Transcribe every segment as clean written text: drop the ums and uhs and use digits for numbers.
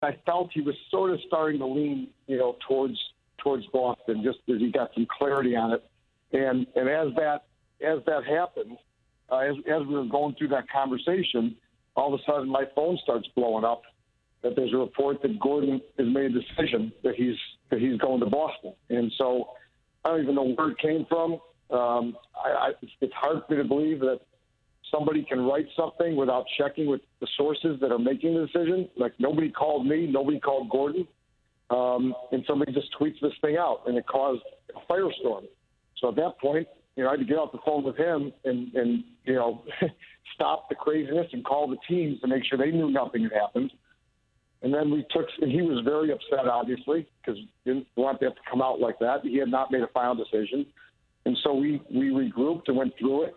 I felt he was sort of starting to lean, towards Boston, just as he got some clarity on it. And as that happened, as we were going through that conversation, all of a sudden my phone starts blowing up that there's a report that Gordon has made a decision that he's going to Boston. And so I don't even know where it came from. It's hard for me to believe that somebody can write something without checking with the sources that are making the decision. Like, nobody called me, nobody called Gordon, and somebody just tweets this thing out, and it caused a firestorm. So at that point, I had to get off the phone with him and stop the craziness and call the teams to make sure they knew nothing had happened. And then and he was very upset, obviously, because he didn't want that to come out like that. He had not made a final decision. And so we regrouped and went through it.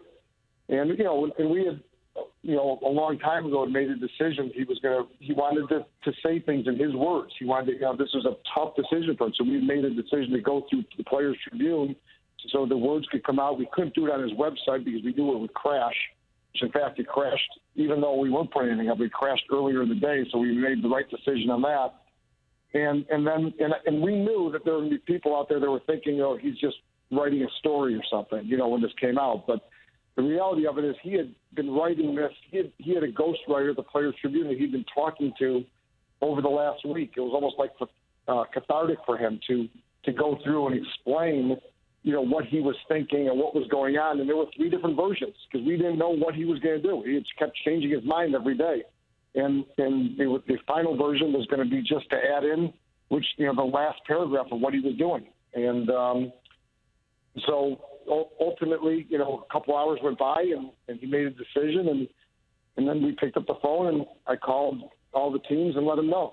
And, and we had, a long time ago had made a decision. He wanted to say things in his words. He wanted to, this was a tough decision for him. So we made a decision to go through the Players Tribune so the words could come out. We couldn't do it on his website because we knew it would crash. Which, in fact, it crashed, even though we weren't putting anything up. It crashed earlier in the day, so we made the right decision on that. And we knew that there would be people out there that were thinking, he's just writing a story or something, when this came out. But the reality of it is he had been writing this. He had a ghostwriter at the Players Tribune that he'd been talking to over the last week. It was almost like cathartic for him to go through and explain what he was thinking and what was going on. And there were 3 different versions because we didn't know what he was going to do. He just kept changing his mind every day. And the final version was going to be just to add in, the last paragraph of what he was doing. And so ultimately, a couple hours went by and he made a decision. And then we picked up the phone and I called all the teams and let them know.